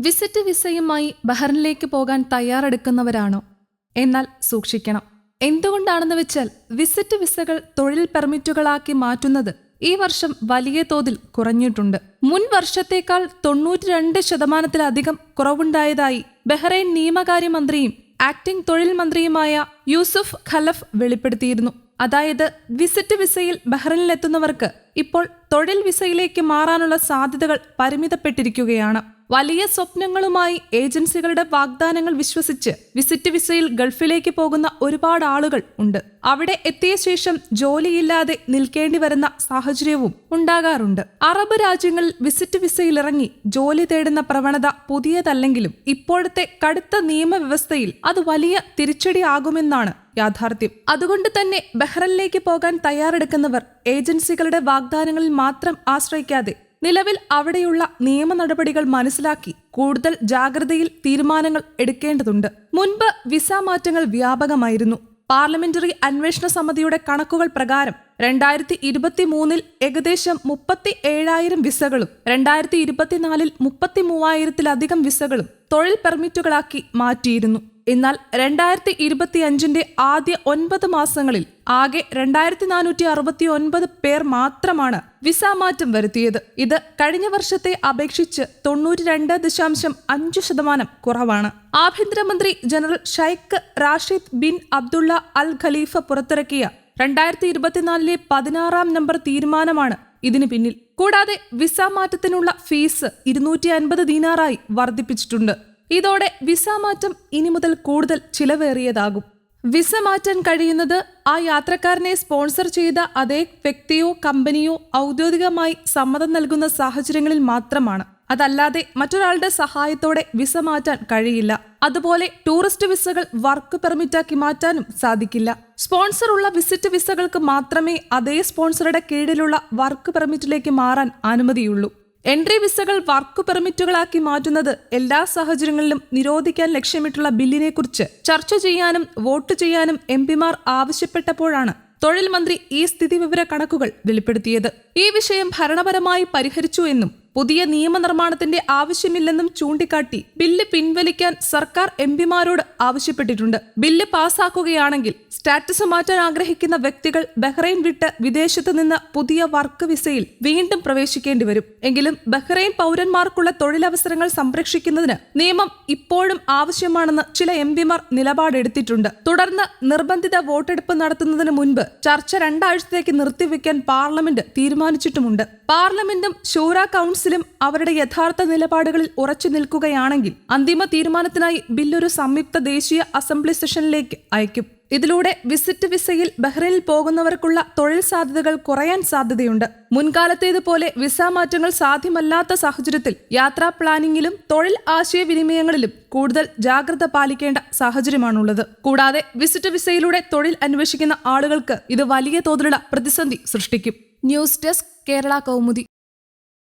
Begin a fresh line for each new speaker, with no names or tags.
Visit വിസയുമായി ബഹ്റിനിലേക്ക് പോകാൻ തയ്യാറെടുക്കുന്നവരാണോ? എന്നാൽ സൂക്ഷിക്കണം. എന്തുകൊണ്ടാണെന്ന് വെച്ചാൽ വിസിറ്റ് വിസകൾ തൊഴിൽ പെർമിറ്റുകളാക്കി മാറ്റുന്നത് ഈ വർഷം വലിയ തോതിൽ കുറഞ്ഞിട്ടുണ്ട്. മുൻ വർഷത്തേക്കാൾ 92% കുറവുണ്ടായതായി ബഹ്റൈൻ നിയമകാര്യമന്ത്രിയും ആക്ടിംഗ് തൊഴിൽ മന്ത്രിയുമായ യൂസുഫ് ഖലഫ് വെളിപ്പെടുത്തിയിരുന്നു. അതായത് വിസിറ്റ് വിസയിൽ ബഹ്റൈനിലെത്തുന്നവർക്ക് ഇപ്പോൾ തൊഴിൽ വിസയിലേക്ക് മാറാനുള്ള സാധ്യതകൾ പരിമിതപ്പെട്ടിരിക്കുകയാണ്. വലിയ സ്വപ്നങ്ങളുമായി ഏജൻസികളുടെ വാഗ്ദാനങ്ങൾ വിശ്വസിച്ച് വിസിറ്റ് വിസയിൽ ഗൾഫിലേക്ക് പോകുന്ന ഒരുപാട് ആളുകൾ ഉണ്ട്. അവിടെ എത്തിയ ശേഷം ജോലിയില്ലാതെ നിൽക്കേണ്ടി വരുന്ന സാഹചര്യവും ഉണ്ടാകാറുണ്ട്. അറബ് രാജ്യങ്ങളിൽ വിസിറ്റ് വിസയിലിറങ്ങി ജോലി തേടുന്ന പ്രവണത പുതിയതല്ലെങ്കിലും ഇപ്പോഴത്തെ കടുത്ത നിയമവ്യവസ്ഥയിൽ അത് വലിയ തിരിച്ചടിയാകുമെന്നാണ് യാഥാർത്ഥ്യം. അതുകൊണ്ട് തന്നെ ബഹ്റൈനിലേക്ക് പോകാൻ തയ്യാറെടുക്കുന്നവർ ഏജൻസികളുടെ വാഗ്ദാനങ്ങളിൽ മാത്രം ആശ്രയിക്കാതെ നിലവിൽ അവിടെയുള്ള നിയമ നടപടികൾ മനസ്സിലാക്കി കൂടുതൽ ജാഗ്രതയിൽ തീരുമാനങ്ങൾ എടുക്കേണ്ടതുണ്ട്. മുൻപ് വിസ മാറ്റങ്ങൾ വ്യാപകമായിരുന്നു. പാർലമെന്ററി അന്വേഷണ സമിതിയുടെ കണക്കുകൾ പ്രകാരം 2023 ഏകദേശം 37,000 വിസകളും 2024 33,000-ലധികം വിസകളും തൊഴിൽ പെർമിറ്റുകളാക്കി മാറ്റിയിരുന്നു. എന്നാൽ 2025 ആദ്യ 9 മാസങ്ങളിൽ ആകെ 2469 പേർ മാത്രമാണ് വിസ മാറ്റം വരുത്തിയത്. ഇത് കഴിഞ്ഞ വർഷത്തെ അപേക്ഷിച്ച് 92.5% കുറവാണ്. ആഭ്യന്തരമന്ത്രി general Sheikh Rashid bin Abdullah Al Khalifa പുറത്തിറക്കിയ 2024 16-ാം നമ്പർ തീരുമാനമാണ് ഇതിന് പിന്നിൽ. കൂടാതെ വിസ മാറ്റത്തിനുള്ള ഫീസ് 250 ദീനാറായി വർദ്ധിപ്പിച്ചിട്ടുണ്ട്. ഇതോടെ വിസ മാറ്റം ഇനി മുതൽ കൂടുതൽ ചിലവേറിയതാകും. വിസ മാറ്റാൻ കഴിയുന്നത് ആ യാത്രക്കാരനെ സ്പോൺസർ ചെയ്ത അതേ വ്യക്തിയോ കമ്പനിയോ ഔദ്യോഗികമായി സമ്മതം നൽകുന്ന സാഹചര്യങ്ങളിൽ മാത്രമാണ്. അതല്ലാതെ മറ്റൊരാളുടെ സഹായത്തോടെ വിസ മാറ്റാൻ കഴിയില്ല. അതുപോലെ ടൂറിസ്റ്റ് വിസകൾ വർക്ക് പെർമിറ്റാക്കി മാറ്റാനും സാധിക്കില്ല. സ്പോൺസർ ഉള്ള വിസിറ്റ് വിസകൾക്ക് മാത്രമേ അതേ സ്പോൺസറുടെ കീഴിലുള്ള വർക്ക് പെർമിറ്റിലേക്ക് മാറാൻ അനുമതിയുള്ളൂ. എൻട്രി വിസകൾ വർക്ക് പെർമിറ്റുകളാക്കി മാറ്റുന്നത് എല്ലാ സാഹചര്യങ്ങളിലും നിരോധിക്കാൻ ലക്ഷ്യമിട്ടുള്ള ബില്ലിനെക്കുറിച്ച് ചർച്ച ചെയ്യാനും വോട്ട് ചെയ്യാനും എംപിമാർ ആവശ്യപ്പെട്ടപ്പോഴാണ് തൊഴിൽ മന്ത്രി ഈ സ്ഥിതിവിവര കണക്കുകൾ വെളിപ്പെടുത്തിയത്. ഈ വിഷയം ഭരണപരമായി പരിഹരിച്ചു എന്നും പുതിയ നിയമനിർമ്മാണത്തിന്റെ ആവശ്യമില്ലെന്നും ചൂണ്ടിക്കാട്ടി ബില്ല് പിൻവലിക്കാൻ സർക്കാർ എംപിമാരോട് ആവശ്യപ്പെട്ടിട്ടുണ്ട്. ബില്ല് പാസാക്കുകയാണെങ്കിൽ സ്റ്റാറ്റസ് മാറ്റാൻ ആഗ്രഹിക്കുന്ന വ്യക്തികൾ ബഹ്റൈൻ വിട്ട് വിദേശത്ത് നിന്ന് പുതിയ വർക്ക് വിസയിൽ വീണ്ടും പ്രവേശിക്കേണ്ടി വരും. എങ്കിലും ബഹ്റൈൻ പൗരന്മാർക്കുള്ള തൊഴിലവസരങ്ങൾ സംരക്ഷിക്കുന്നതിന് നിയമം ഇപ്പോഴും ആവശ്യമാണെന്ന് ചില എംപിമാർ നിലപാടെടുത്തിട്ടുണ്ട്. തുടർന്ന് നിർബന്ധിത വോട്ടെടുപ്പ് നടത്തുന്നതിന് മുൻപ് ചർച്ച 2 ആഴ്ചത്തേക്ക് നിർത്തിവെക്കാൻ പാർലമെന്റ് തീരുമാനിച്ചിട്ടുമുണ്ട്. പാർലമെന്റും ശൂറ കൗൺസിലും അവരുടെ യഥാർത്ഥ നിലപാടുകളിൽ ഉറച്ചു നിൽക്കുകയാണെങ്കിൽ അന്തിമ തീരുമാനത്തിനായി ബില്ലൊരു സംയുക്ത ദേശീയ അസംബ്ലി സെഷനിലേക്ക് അയക്കും. ഇതിലൂടെ വിസിറ്റ് വിസയിൽ ബഹ്റൈനിൽ പോകുന്നവർക്കുള്ള തൊഴിൽ സാധ്യതകൾ കുറയാൻ സാധ്യതയുണ്ട്. മുൻകാലത്തേതുപോലെ വിസ മാറ്റങ്ങൾ സാധ്യമല്ലാത്ത സാഹചര്യത്തിൽ യാത്രാ പ്ലാനിങ്ങിലും തൊഴിൽ ആശയവിനിമയങ്ങളിലും കൂടുതൽ ജാഗ്രത പാലിക്കേണ്ട സാഹചര്യമാണുള്ളത്. കൂടാതെ വിസിറ്റ് വിസയിലൂടെ തൊഴിൽ അന്വേഷിക്കുന്ന ആളുകൾക്ക് ഇത് വലിയ തോതിലുള്ള പ്രതിസന്ധി സൃഷ്ടിക്കും. News desk Kerala Kaumudi.